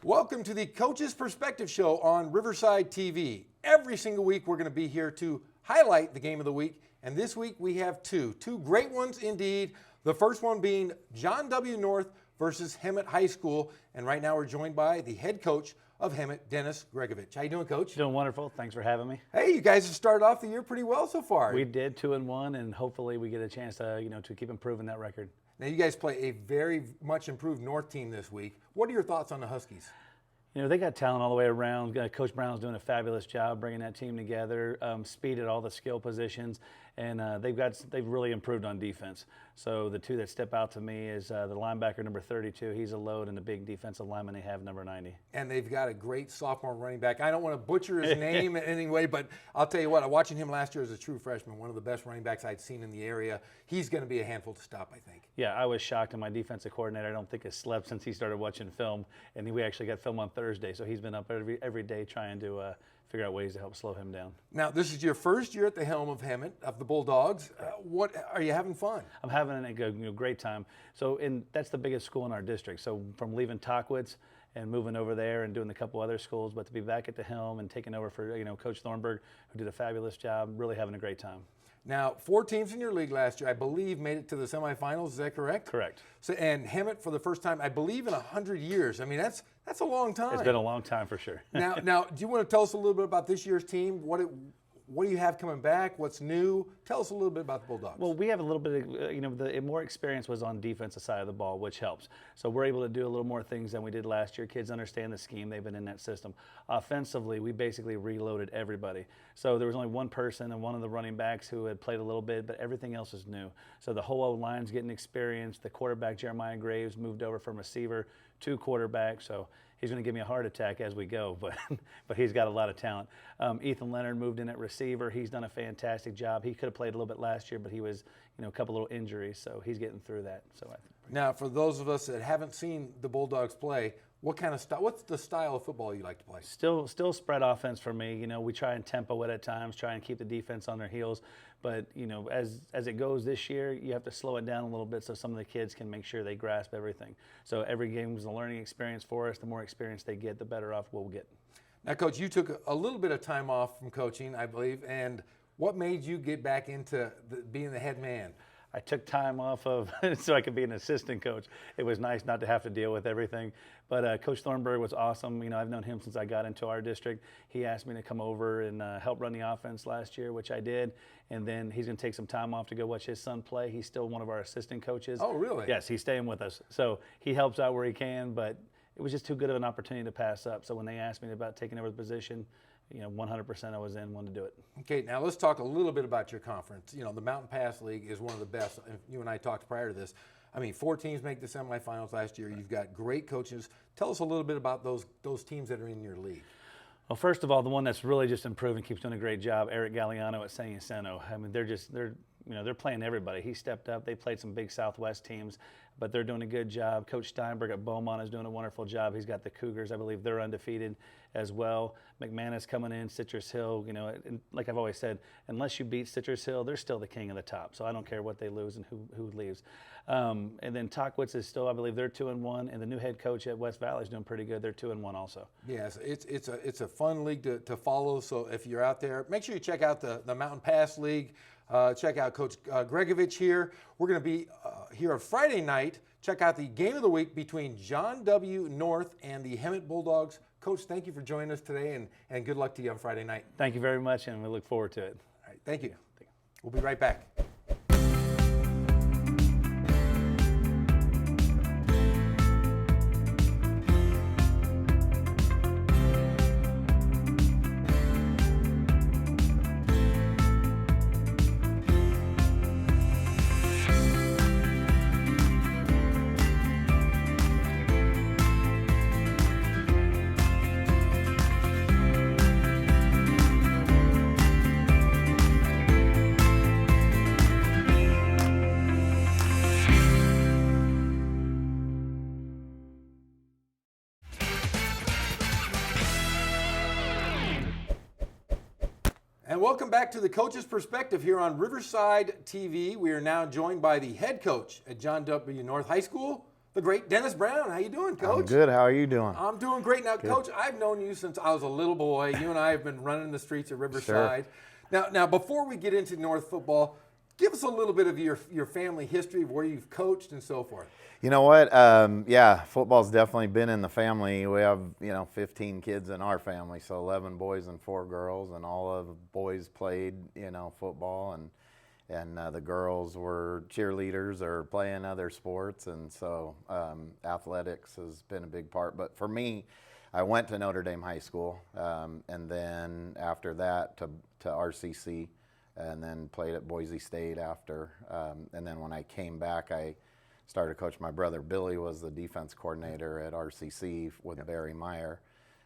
Welcome to the Coach's Perspective Show on Riverside TV. Every single week we're going to be here to highlight the game of the week, and this week we have two great ones indeed. The first one being John W. North versus Hemet High School, and right now we're joined by the head coach of Hemet, Dennis Gregovich. How you doing, Coach? Doing wonderful. Thanks for having me. Hey, you guys have started off the year pretty well so far. We did 2-1, and hopefully we get a chance to to keep improving that record. Now you guys play a very much improved North team this week. What are your thoughts on the Huskies? They got talent all the way around. Coach Brown's doing a fabulous job bringing that team together, speed at all the skill positions, and they've really improved on defense. So the two that step out to me is the linebacker number 32. He's a load, and the big defensive lineman they have, number 90. And they've got a great sophomore running back. I don't want to butcher his name in any way, but I'll tell you what, watching him last year as a true freshman, one of the best running backs I'd seen in the area, he's going to be a handful to stop, I think. Yeah, I was shocked, and my defensive coordinator, I don't think has slept since he started watching film, and we actually got film on Thursday, so he's been up every day trying to figure out ways to help slow him down. Now, this is your first year at the helm of Hemet, of the Bulldogs. What are you having fun? I'm having a great time. So, that's the biggest school in our district. So, from leaving Tockwitz and moving over there and doing a couple other schools, but to be back at the helm and taking over for Coach Thornburg, who did a fabulous job, really having a great time. Now, 4 teams in your league last year, I believe, made it to the semifinals. Is that correct? Correct. So, and Hemet for the first time, I believe, in 100 years. I mean, that's a long time. It's been a long time for sure. Now, do you want to tell us a little bit about this year's team? What do you have coming back? What's new? Tell us a little bit about the Bulldogs. Well, we have a little bit of, the more experience was on defensive side of the ball, which helps. So we're able to do a little more things than we did last year. Kids understand the scheme. They've been in that system. Offensively, we basically reloaded everybody. So there was only one person and one of the running backs who had played a little bit, but everything else is new. So the whole O-line's getting experience. The quarterback, Jeremiah Graves, moved over from receiver to quarterback. So he's going to give me a heart attack as we go, but he's got a lot of talent. Ethan Leonard moved in at receiver. He's done a fantastic job. He could have played a little bit last year, but he was, a couple little injuries, so he's getting through that. So now, for those of us that haven't seen the Bulldogs play, what's the style of football you like to play? Still spread offense for me. We try and tempo it at times, try and keep the defense on their heels. But as it goes this year, you have to slow it down a little bit so some of the kids can make sure they grasp everything. So every game is a learning experience for us. The more experience they get, the better off we'll get. Now, Coach, you took a little bit of time off from coaching, I believe, and what made you get back into being the head man? I took time off so I could be an assistant coach. It was nice not to have to deal with everything. But Coach Thornburg was awesome. I've known him since I got into our district. He asked me to come over and help run the offense last year, which I did. And then he's going to take some time off to go watch his son play. He's still one of our assistant coaches. Oh, really? Yes, he's staying with us. So he helps out where he can, but it was just too good of an opportunity to pass up. So when they asked me about taking over the position, 100% I was in, wanted to do it. Okay, now let's talk a little bit about your conference. The Mountain Pass League is one of the best. You and I talked prior to this. 4 teams make the semifinals last year. You've got great coaches. Tell us a little bit about those teams that are in your league. Well, first of all, the one that's really just improving, keeps doing a great job, Eric Galliano at San Jacinto. They're playing everybody. He stepped up. They played some big Southwest teams, but they're doing a good job. Coach Steinberg at Beaumont is doing a wonderful job. He's got the Cougars. I believe they're undefeated as well. McManus coming in, Citrus Hill. And like I've always said, unless you beat Citrus Hill, they're still the king of the top. So I don't care what they lose and who leaves. And then Tockwitz is still, I believe they're 2-1, and the new head coach at West Valley is doing pretty good. They're 2-1 also. Yes, it's a fun league to follow. So if you're out there, make sure you check out the Mountain Pass League. Check out Coach Gregovich here. We're going to be here on Friday night. Check out the game of the week between John W. North and the Hemet Bulldogs. Coach, thank you for joining us today, and good luck to you on Friday night. Thank you very much, and we look forward to it. All right, thank you. We'll be right back. And welcome back to the Coach's Perspective here on Riverside TV. We are now joined by the head coach at John W. North High School, the great Dennis Brown. How you doing, Coach? I'm good. How are you doing? I'm doing great. Now, Coach, I've known you since I was a little boy. You and I have been running the streets of Riverside. Now, before we get into North football, give us a little bit of your family history of where you've coached and so forth. You know what? Football's definitely been in the family. We have, 15 kids in our family, so 11 boys and 4 girls, and all of the boys played, football, and the girls were cheerleaders or playing other sports, and so athletics has been a big part. But for me, I went to Notre Dame High School, and then after that to RCC, and then played at Boise State after. And then when I came back, I started coaching. My brother Billy was the defense coordinator at RCC with Barry Meyer,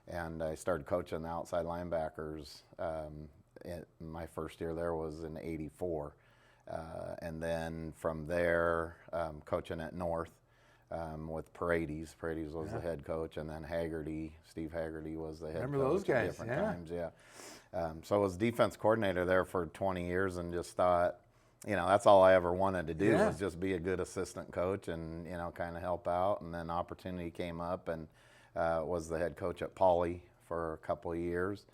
and I started coaching the outside linebackers. My first year there was in '84. And then from there, coaching at North with Paredes. Paredes was the head coach, and then Steve Haggerty was the head coach. Remember those guys, at different times, so I was defense coordinator there for 20 years and just thought, that's all I ever wanted to do was just be a good assistant coach and, kind of help out. And then opportunity came up and was the head coach at Pauley for a couple of years.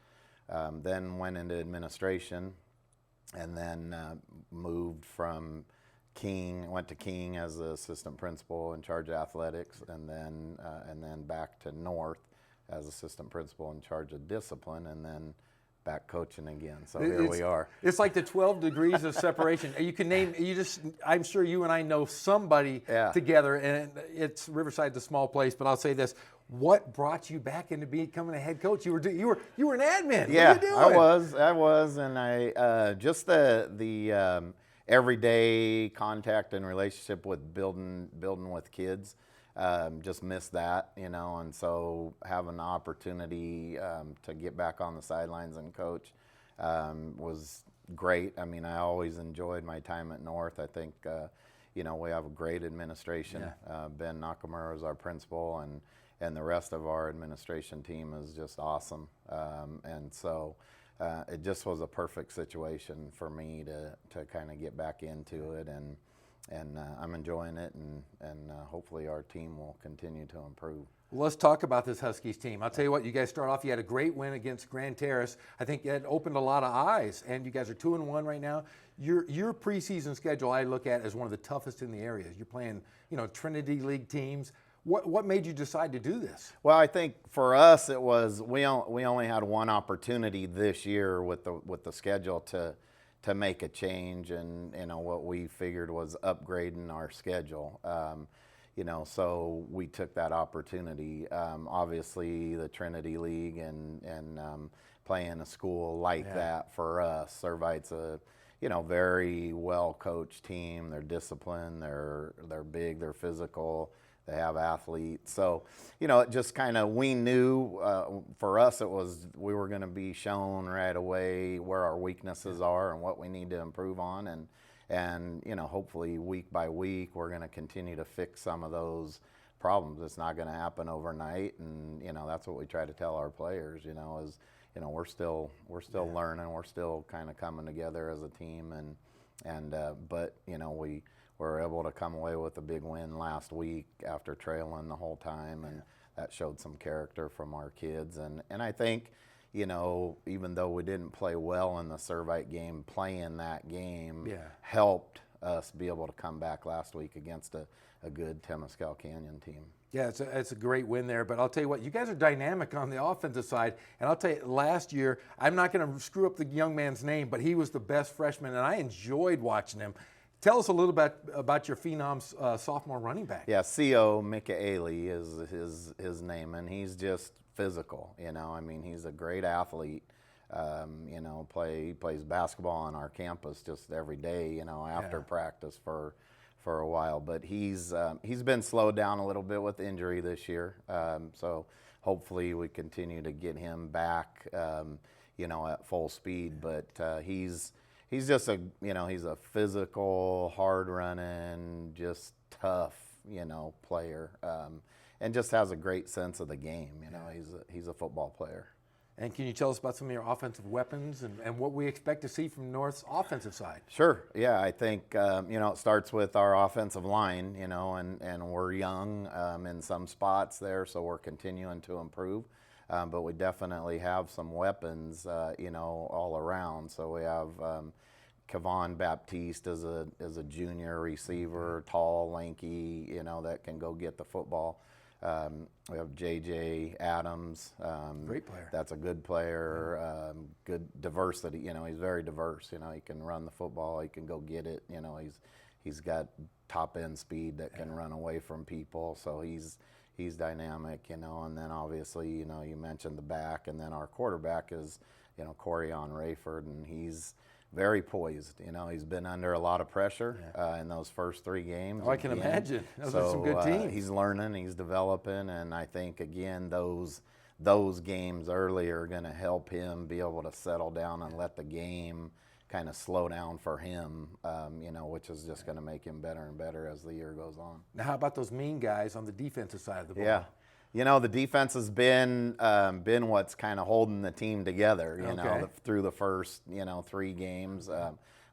Then went into administration. And then moved from King, went to King as the assistant principal in charge of athletics, and then back to North as assistant principal in charge of discipline, and then back coaching again. So here we are. It's like the 12 degrees of separation. You can name, I'm sure you and I know somebody together, and it's Riverside's a small place, but I'll say this. What brought you back into becoming a head coach? You were an admin. Yeah, what are you doing? I was, and I just the everyday contact and relationship with building with kids. Just missed that, and so having the opportunity to get back on the sidelines and coach was great. I mean, I always enjoyed my time at North. I think we have a great administration. Ben Nakamura is our principal, and the rest of our administration team is just awesome. And so it just was a perfect situation for me to kind of get back into it, and I'm enjoying it, and hopefully our team will continue to improve. Well, let's talk about this Huskies team. I'll tell you what, you guys start off, you had a great win against Grand Terrace. I think it opened a lot of eyes, and you guys are 2-1 right now. Your preseason schedule I look at as one of the toughest in the area. You're playing, Trinity League teams. What made you decide to do this? Well, I think for us it was we only had one opportunity this year with the schedule to make a change, and what we figured was upgrading our schedule. So we took that opportunity. Obviously, the Trinity League and playing a school like that for us. Servite's a very well coached team. They're disciplined. They're big. They're physical. They have athletes. So, it just kind of, we knew for us it was, we were going to be shown right away where our weaknesses are and what we need to improve on. And hopefully week by week, we're going to continue to fix some of those problems. It's not going to happen overnight. And, that's what we try to tell our players, is, we're still learning. We're still kind of coming together as a team. But, we were able to come away with a big win last week after trailing the whole time, and that showed some character from our kids. And I think, even though we didn't play well in the Servite game, playing that game helped us be able to come back last week against a good Temescal Canyon team. Yeah, it's a great win there. But I'll tell you what, you guys are dynamic on the offensive side. And I'll tell you, last year, I'm not going to screw up the young man's name, but he was the best freshman, and I enjoyed watching him. Tell us a little bit about your phenom's sophomore running back. Yeah, C.O. Mikaeli is his name, and he's just physical. I mean, he's a great athlete. Plays basketball on our campus just every day. After practice for a while. But he's been slowed down a little bit with injury this year. So hopefully we continue to get him back. At full speed. But he's just he's a physical, hard-running, just tough, player, and just has a great sense of the game. He's a football player. And can you tell us about some of your offensive weapons and what we expect to see from North's offensive side? Sure. Yeah, I think it starts with our offensive line, and we're young in some spots there, so we're continuing to improve. But we definitely have some weapons, all around. So we have Kevon Baptiste as a junior receiver, tall, lanky, that can go get the football. We have J.J. Adams. Great player. That's a good player. Good diversity. He's very diverse. He can run the football. He can go get it. He's got top end speed that can run away from people. So he's dynamic. And then obviously, you mentioned the back, and then our quarterback is, Corian Rayford, and he's very poised. He's been under a lot of pressure in those first 3 games. Oh, I can imagine. Those are some good teams. He's learning, he's developing, and I think, again, those games early are going to help him be able to settle down and let the game kind of slow down for him, which is just going to make him better and better as the year goes on. Now, how about those mean guys on the defensive side of the ball? Yeah. The defense has been what's kind of holding the team together, through the first, 3 games.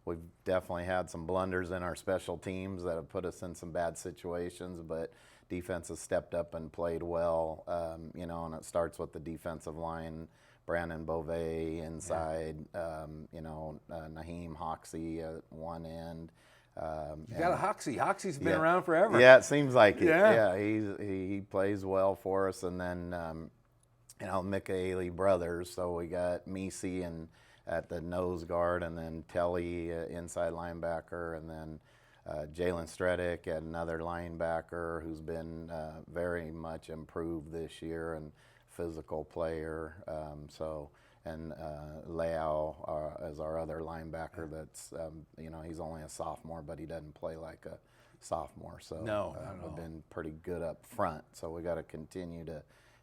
We've definitely had some blunders in our special teams that have put us in some bad situations, but defense has stepped up and played well, and it starts with the defensive line. Brandon Beauvais inside, Naheem Hoxie at one end. You got a Hoxie. Hoxie's been around forever. Yeah, it seems like it. Yeah. He plays well for us, and then Mikaeli brothers. So we got Misi and at the nose guard, and then Telly inside linebacker, and then Jalen Stredick at another linebacker who's been very much improved this year and physical player. And Leao as our other linebacker. That's he's only a sophomore, but he doesn't play like a sophomore. So we've been pretty good up front. So we got to continue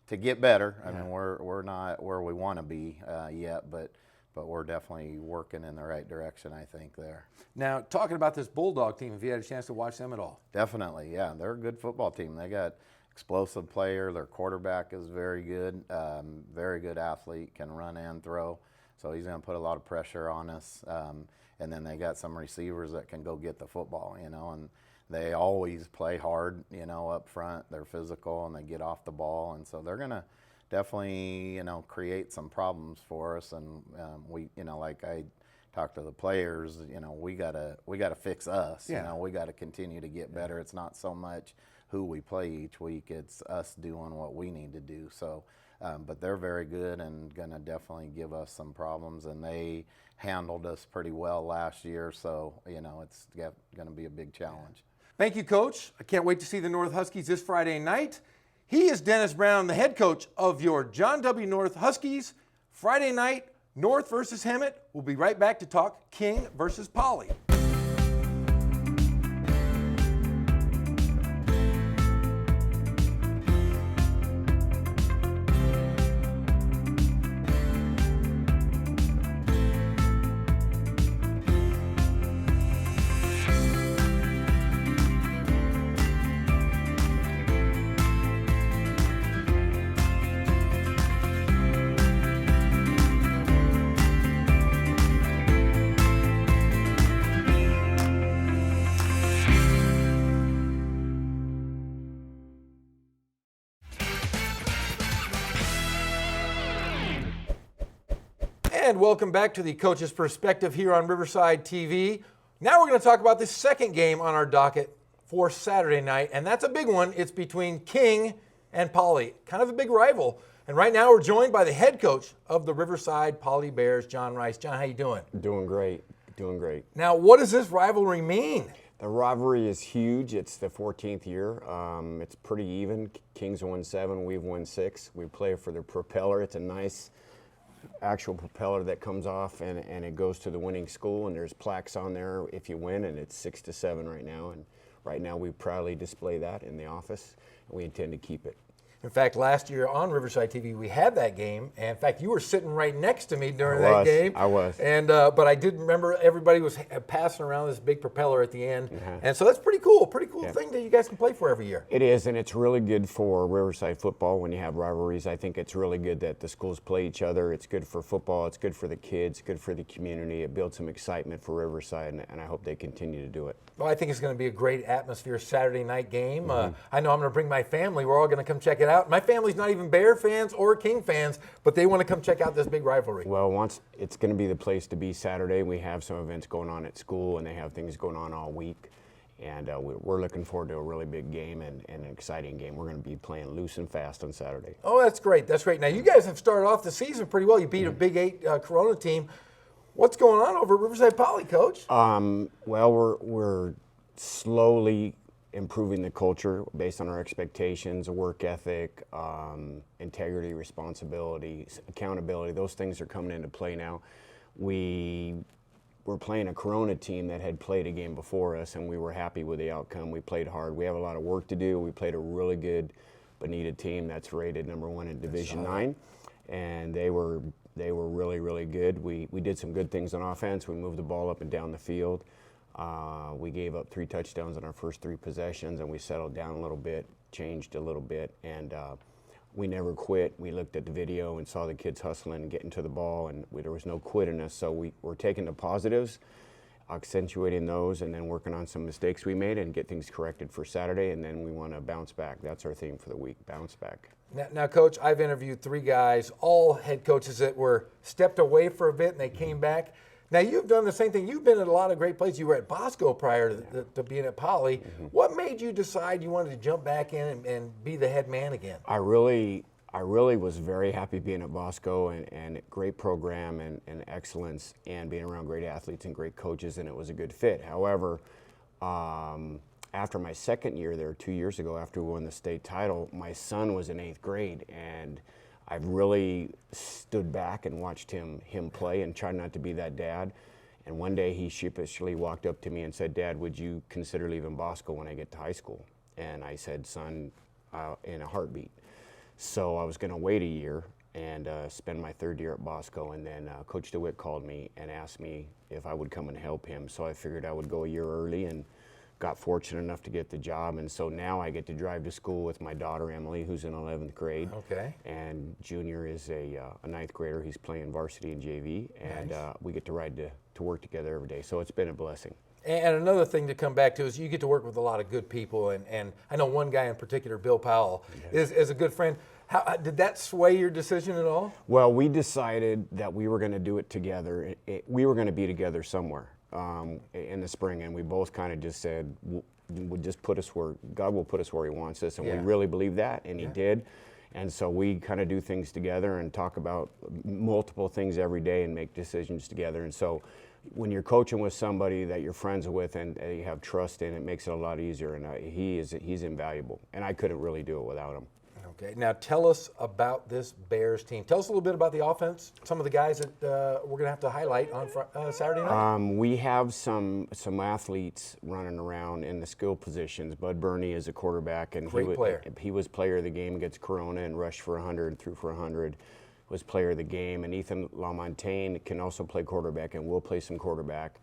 to get better. I mean, we're not where we want to be yet, but we're definitely working in the right direction, I think, there. Now, talking about this Bulldog team, have you had a chance to watch them at all? Definitely, yeah. They're a good football team. They got explosive player. Their quarterback is very good athlete, can run and throw. So he's going to put a lot of pressure on us. And then they got some receivers that can go get the football, and they always play hard, up front. They're physical and they get off the ball. And so they're going to definitely, create some problems for us. And we, like I talked to the players, we gotta fix us. We got to continue to get better. It's not so much who we play each week, it's us doing what we need to do. So, but they're very good and going to definitely give us some problems, and they handled us pretty well last year, so, it's going to be a big challenge. Thank you, Coach. I can't wait to see the North Huskies this Friday night. He is Dennis Brown, the head coach of your John W. North Huskies. Friday night, North versus Hemet. We'll be right back to talk King versus Poly. And welcome back to the Coach's Perspective here on Riverside TV. Now we're going to talk about the second game on our docket for Saturday night, and that's a big one. It's between King and Poly, kind of a big rival. And right now we're joined by the head coach of the Riverside Poly Bears, John Rice. John, how you doing? Doing great. Now, what does this rivalry mean? The rivalry is huge. It's the 14th year. It's pretty even. Kings won 7, we've won 6. We play for the propeller. It's a nice actual propeller that comes off and it goes to the winning school, and there's plaques on there if you win, and it's 6-7 right now. And right now we proudly display that in the office, and we intend to keep it. In fact, last year on Riverside TV, we had that game. And in fact, you were sitting right next to me during that game. I was. And but I did remember everybody was passing around this big propeller at the end. And so that's pretty cool cool Yeah. thing that you guys can play for every year. It is, and it's really good for Riverside football when you have rivalries. I think it's really good that the schools play each other. It's good for football. It's good for the kids. Good for the community. It builds some excitement for Riverside, and I hope they continue to do it. Well, I think it's going to be a great atmosphere Saturday night game. Mm-hmm. I know I'm going to bring my family. We're all going to come check it out. My family's not even Bear fans or King fans, but they want to come check out this big rivalry. Well, once it's going to be the place to be Saturday. We have some events going on at school, and they have things going on all week. And we're looking forward to a really big game and an exciting game. We're going to be playing loose and fast on Saturday. Oh, that's great. That's great. Now, you guys have started off the season pretty well. You beat a Big 8 Corona team. What's going on over at Riverside Poly, Coach? Well, we're slowly improving the culture based on our expectations, work ethic, integrity, responsibility, accountability. Those things are coming into play now. We're playing a Corona team that had played a game before us, and we were happy with the outcome. We played hard. We have a lot of work to do. We played a really good Bonita team that's rated #1 in Division IX, and they were really, really good. We did some good things on offense. We moved the ball up and down the field. We gave up 3 touchdowns on our first 3 possessions, and we settled down a little bit, changed a little bit, and we never quit. We looked at the video and saw the kids hustling and getting to the ball, and there was no quit in us. So we're taking the positives, accentuating those, and then working on some mistakes we made and get things corrected for Saturday, and then we want to bounce back. That's our theme for the week, bounce back. Now, Coach, I've interviewed 3 guys, all head coaches that were stepped away for a bit and they came back. Now, you've done the same thing. You've been at a lot of great places. You were at Bosco prior to being at Poly. What made you decide you wanted to jump back in and be the head man again? I really was very happy being at Bosco and great program and excellence and being around great athletes and great coaches, and it was a good fit. However, after my second year there 2 years ago, after we won the state title, my son was in 8th grade, and I've really stood back and watched him play and tried not to be that dad. And one day he sheepishly walked up to me and said, "Dad, would you consider leaving Bosco when I get to high school?" And I said, "Son, in a heartbeat." So I was going to wait a year and spend my 3rd year at Bosco, and then Coach DeWitt called me and asked me if I would come and help him. So I figured I would go a year early and got fortunate enough to get the job, and so now I get to drive to school with my daughter Emily, who's in 11th grade. Okay. And Junior is a 9th grader. He's playing varsity in JV, and we get to ride to work together every day. So it's been a blessing. And another thing to come back to is you get to work with a lot of good people, and I know one guy in particular, Bill Powell, is a good friend. How did that sway your decision at all? Well, we decided that we were going to do it together. We were going to be together somewhere in the spring, and we both kind of just said, "We'll just put us where God will put us where He wants us," and we really believe that, and He did. And so we kind of do things together and talk about multiple things every day and make decisions together. And so when you're coaching with somebody that you're friends with and you have trust in, it makes it a lot easier. And he's invaluable, and I couldn't really do it without him. Okay, now tell us about this Bears team. Tell us a little bit about the offense, some of the guys that we're going to have to highlight on Saturday night. We have some athletes running around in the skill positions. Bud Burney is a quarterback, and Great player. He was player of the game against Corona and rushed for 100 and threw for 100. Was player of the game. And Ethan LaMontagne can also play quarterback and will play some quarterback.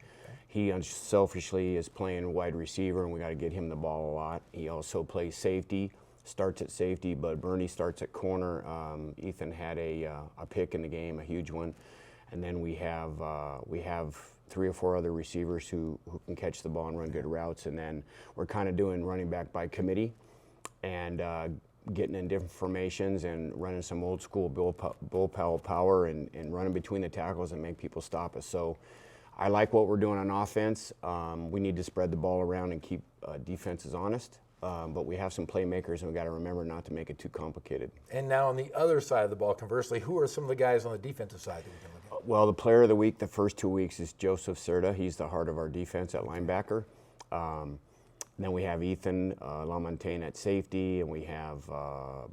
He unselfishly is playing wide receiver, and we got to get him the ball a lot. He also plays safety. Starts at safety, but Bernie starts at corner. Ethan had a pick in the game, a huge one, and then we have 3 or 4 other receivers who can catch the ball and run good routes, and then we're kind of doing running back by committee, and getting in different formations and running some old school Bill Powell power and running between the tackles and make people stop us. So I like what we're doing on offense. We need to spread the ball around and keep defenses honest. But we have some playmakers, and we got to remember not to make it too complicated. And now on the other side of the ball, conversely, who are some of the guys on the defensive side that we can look at? Well, the player of the week the first 2 weeks is Joseph Serta. He's the heart of our defense at linebacker. Then we have Ethan LaMontagne at safety, and we have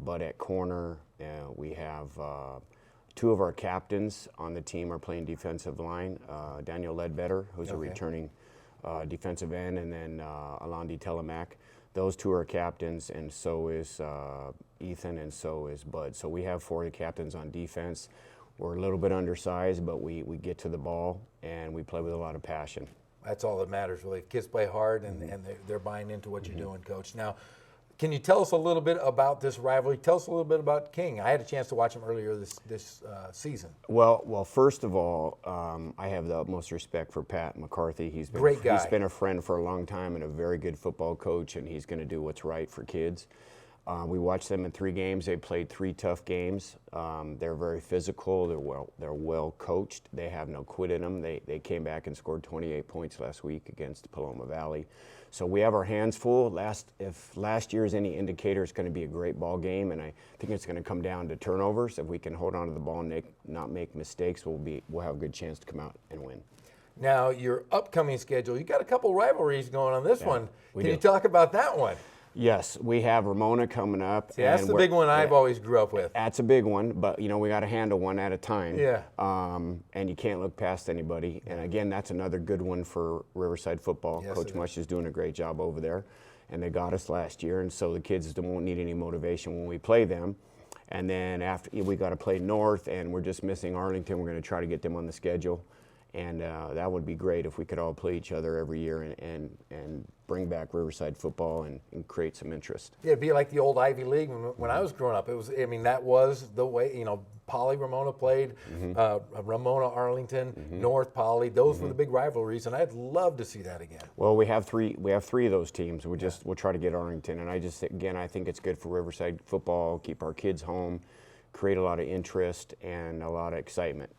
Bud at corner. We have 2 of our captains on the team are playing defensive line. Daniel Ledbetter, who's a returning defensive end, and then Alandi Telemac. Those 2 are captains, and so is Ethan, and so is Bud. So we have 4 captains on defense. We're a little bit undersized, but we get to the ball, and we play with a lot of passion. That's all that matters, really. Kids play hard, and they're buying into what you're doing, Coach. Now, can you tell us a little bit about this rivalry? Tell us a little bit about King. I had a chance to watch him earlier this season. Well, first of all, I have the utmost respect for Pat McCarthy. He's been Great guy. He's been a friend for a long time and a very good football coach, and he's going to do what's right for kids. We watched them in 3 games. They played 3 tough games. They're very physical. They're well coached. They have no quit in them. They came back and scored 28 points last week against Paloma Valley. So we have our hands full. If last year is any indicator, it's going to be a great ball game, and I think it's going to come down to turnovers. If we can hold on to the ball and not make mistakes, we'll have a good chance to come out and win. Now, your upcoming schedule, you got a couple rivalries going on this one. we Can you do. talk about that one? Yes, we have Ramona coming up. See, that's and the big one I've always grew up with. That's a big one, but we got to handle one at a time. Yeah. And you can't look past anybody. And again, that's another good one for Riverside football. Yes, Coach it Mush is doing a great job over there, and they got us last year. And so the kids won't need any motivation when we play them. And then after we got to play North, and we're just missing Arlington. We're going to try to get them on the schedule. And that would be great if we could all play each other every year and bring back Riverside football and create some interest. Yeah, it'd be like the old Ivy League when I was growing up. It was, that was the way, Poly Ramona played, Ramona Arlington, North Poly. Those were the big rivalries, and I'd love to see that again. Well, we have 3 of those teams. We'll try to get Arlington, and I think it's good for Riverside football, keep our kids home, create a lot of interest and a lot of excitement.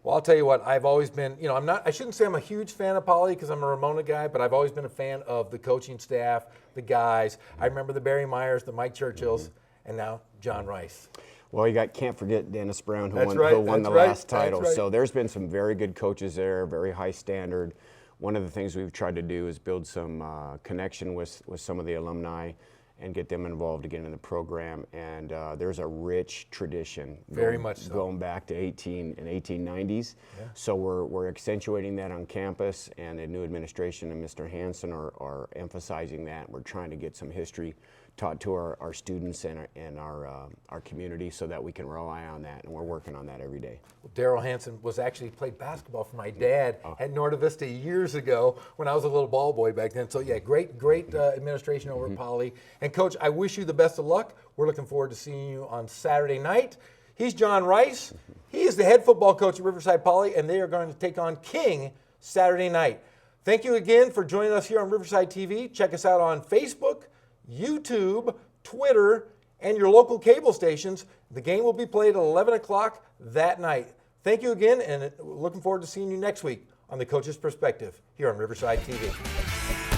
Well, I'll tell you what, I've always been, I shouldn't say I'm a huge fan of Poly because I'm a Ramona guy, but I've always been a fan of the coaching staff, the guys. I remember the Barry Myers, the Mike Churchills, and now John Rice. Well, can't forget Dennis Brown, who That's won, right, who won that's the right, last title. that's right. So there's been some very good coaches there, very high standard. One of the things we've tried to do is build some connection with some of the alumni and get them involved again in the program. And there's a rich tradition. Very much so. Going back to 1890s. Yeah. So we're accentuating that on campus, and the new administration and Mr. Hanson are emphasizing that. We're trying to get some history taught to our students and our community so that we can rely on that, and we're working on that every day. Daryl Hanson played basketball for my dad at Norte Vista years ago when I was a little ball boy back then. So yeah, great administration over at Poly. And Coach, I wish you the best of luck. We're looking forward to seeing you on Saturday night. He's John Rice. He is the head football coach at Riverside Poly, and they are going to take on King Saturday night. Thank you again for joining us here on Riverside TV. Check us out on Facebook, YouTube, Twitter, and your local cable stations. The game will be played at 11 o'clock that night. Thank you again, and looking forward to seeing you next week on The Coach's Perspective here on Riverside TV.